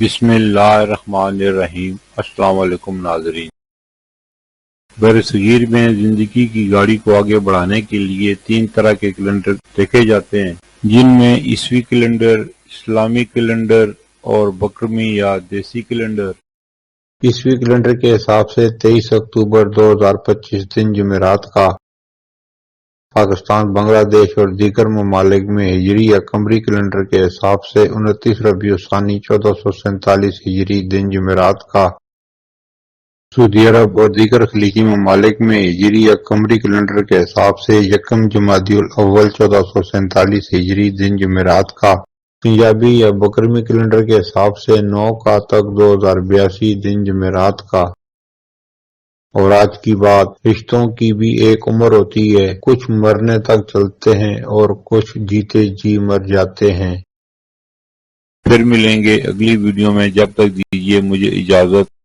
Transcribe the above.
بسم اللہ الرحمن الرحیم۔ السلام علیکم ناظرین۔ برصغیر میں زندگی کی گاڑی کو آگے بڑھانے کے لیے 3 طرح کے کیلنڈر دیکھے جاتے ہیں، جن میں عیسوی کیلنڈر، اسلامی کیلنڈر اور بکرمی یا دیسی کیلنڈر۔ عیسوی کیلنڈر کے حساب سے 23 اکتوبر 2025 دن جمعرات کا پاکستان، بنگلہ دیش اور دیگر ممالک میں ہجری یا قمری کیلنڈر کے حساب سے 29 ربیع الثانی 1447 ہجری دن جمعرات کا سعودی عرب اور دیگر خلیجی ممالک میں ہجری یا قمری کیلنڈر کے حساب سے 1 جمادی الاول 1447 ہجری دن جمعرات کا پنجابی یا بکرمی کیلنڈر کے حساب سے 9 کا تک 2082 دن جمعرات کا۔ اور آج کی بات، رشتوں کی بھی ایک عمر ہوتی ہے، کچھ مرنے تک چلتے ہیں اور کچھ جیتے جی مر جاتے ہیں۔ پھر ملیں گے اگلی ویڈیو میں، جب تک دیجیے مجھے اجازت۔